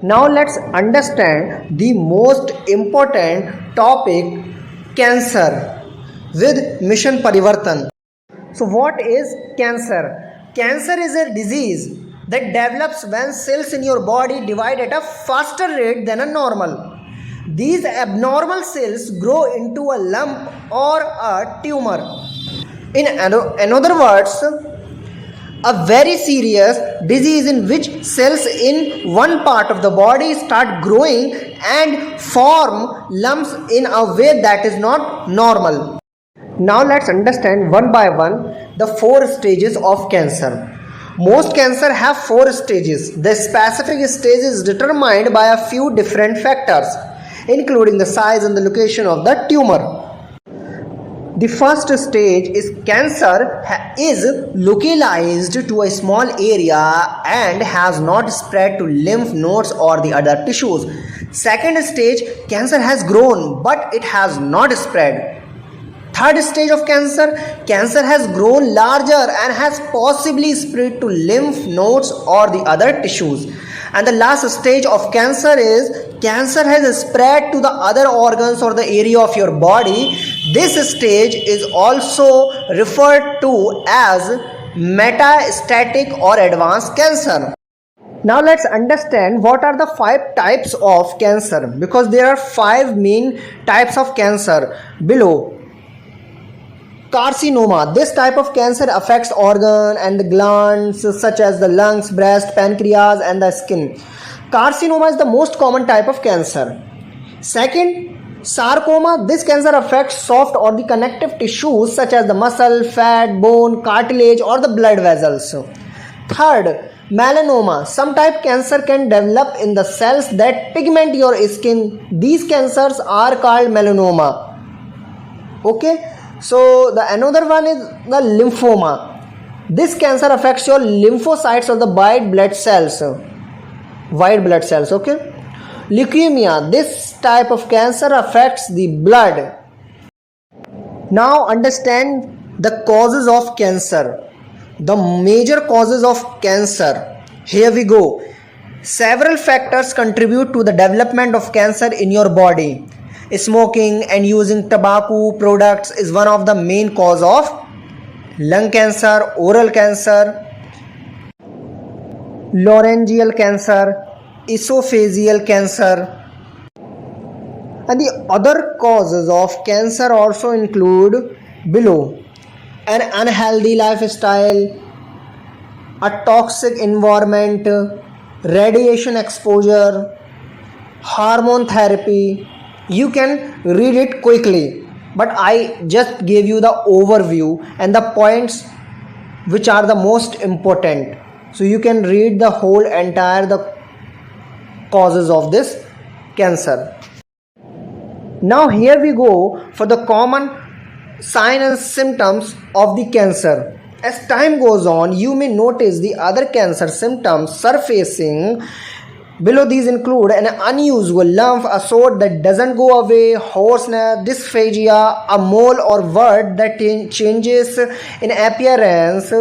Now let's understand the most important topic, cancer, with Mission Parivartan. So what is cancer? Cancer is a disease that develops when cells in your body divide at a faster rate than a normal. These abnormal cells grow into a lump or a tumor. In other words, a very serious disease in which cells in one part of the body start growing and form lumps in a way that is not normal. Now let's understand one by one the four stages of cancer. Most cancer have four stages. The specific stage is determined by a few different factors, including the size and the location of the tumor. The first stage is cancer is localized to a small area and has not spread to lymph nodes or the other tissues. Second stage, cancer has grown but it has not spread. Third stage of cancer, cancer has grown larger and has possibly spread to lymph nodes or the other tissues. And the last stage of cancer is cancer has spread to the other organs or the area of your body. This stage is also referred to as metastatic or advanced cancer. Now let's understand what are the 5 types of cancer, because there are 5 main types of cancer below. Carcinoma. This type of cancer affects organ and the glands such as the lungs, breast, pancreas and the skin. Carcinoma is the most common type of cancer. Second, sarcoma. This cancer affects soft or the connective tissues such as the muscle, fat, bone, cartilage or the blood vessels. Third, melanoma. Some type cancer can develop in the cells that pigment your skin. These cancers are called melanoma. Okay. So the another one is the lymphoma. This cancer affects your lymphocytes or the white blood cells. Okay. Leukemia. This type of cancer affects the blood. Now understand the causes of cancer. The major causes of cancer. Here we go. Several factors contribute to the development of cancer in your body. Smoking and using tobacco products is one of the main cause of lung cancer, oral cancer, laryngeal cancer, esophageal cancer. And the other causes of cancer also include below: an unhealthy lifestyle, a toxic environment, radiation exposure, hormone therapy. You can read it quickly, but I just gave you the overview and the points which are the most important. So you can read the whole entire the causes of this cancer. Now here we go for the common signs and symptoms of the cancer. As time goes on, you may notice the other cancer symptoms surfacing. Below these include an unusual lump, a sore that doesn't go away, hoarseness, dysphagia, a mole or wart that changes in appearance.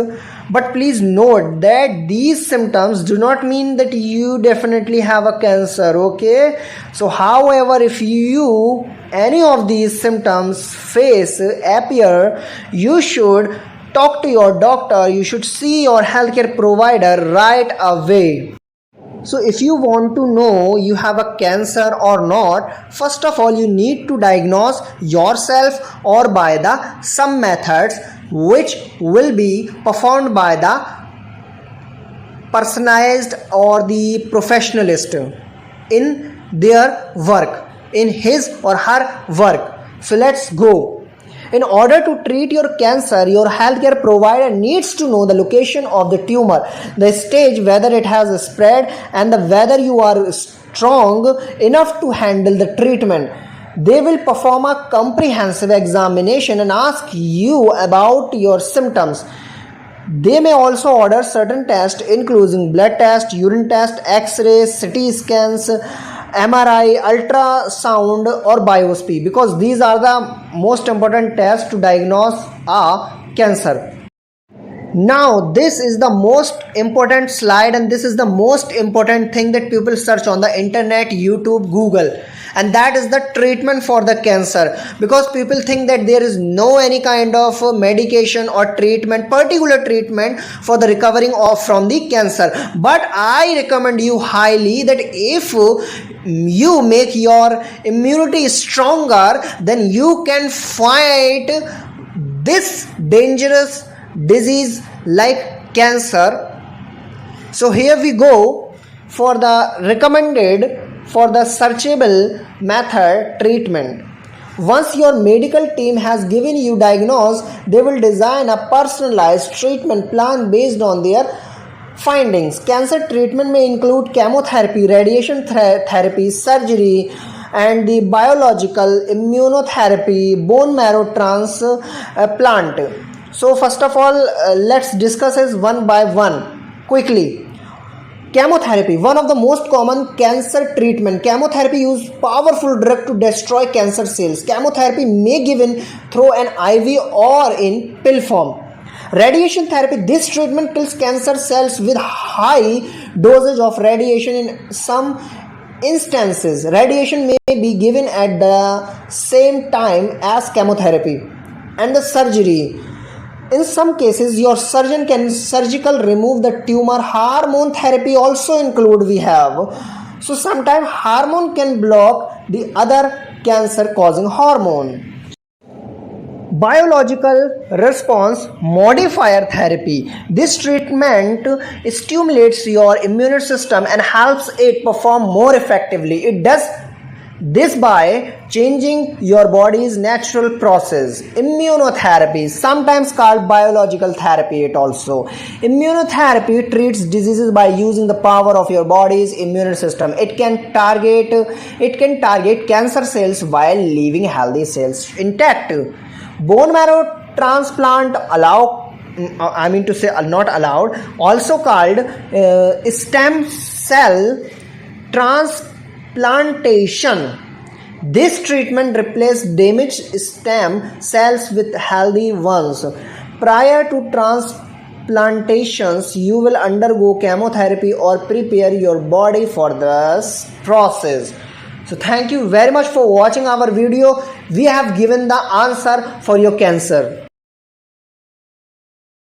But please note that these symptoms do not mean that you definitely have a cancer, okay? So however, if any of these symptoms appear, you should talk to your doctor, you should see your healthcare provider right away. So if you want to know you have a cancer or not, first of all you need to diagnose yourself or by the some methods which will be performed by the personalized or the professionalist in their work, in his or her work. So let's go. In order to treat your cancer, your healthcare provider needs to know the location of the tumor, the stage, whether it has spread, and whether you are strong enough to handle the treatment. They will perform a comprehensive examination and ask you about your symptoms. They may also order certain tests including blood test, urine test, x-rays, CT scans, MRI, ultrasound or biopsy, because these are the most important tests to diagnose a cancer. Now this is the most important slide, and this is the most important thing that people search on the internet, YouTube, Google, and that is the treatment for the cancer. Because people think that there is no any kind of medication or treatment, particular treatment for the recovering of from the cancer. But I recommend you highly that if you make your immunity stronger, then you can fight this dangerous disease like cancer. So here we go for the recommended for the searchable method treatment. Once your medical team has given you diagnosis, they will design a personalized treatment plan based on their findings. Cancer treatment may include chemotherapy, radiation therapy, surgery, and the biological immunotherapy, bone marrow transplant. So first of all, let's discuss this one by one quickly. Chemotherapy, one of the most common cancer treatment. Chemotherapy use powerful drug to destroy cancer cells. Chemotherapy may given through an IV or in pill form. Radiation therapy, this treatment kills cancer cells with high dosage of radiation. In some instances, radiation may be given at the same time as chemotherapy. And the surgery, in some cases your surgeon can surgical remove the tumor. Hormone therapy also include we have. So sometimes hormone can block the other cancer causing hormone. Biological response modifier therapy, this treatment stimulates your immune system and helps it perform more effectively. It does this by changing your body's natural process. Immunotherapy, sometimes called biological therapy, it also. Immunotherapy treats diseases by using the power of your body's immune system. It can target cancer cells while leaving healthy cells intact. Bone marrow transplant not allowed, also called stem cell transplantation. This treatment replaces damaged stem cells with healthy ones. Prior to transplantations, you will undergo chemotherapy or prepare your body for this process. So thank you very much for watching our video. We have given the answer for your cancer.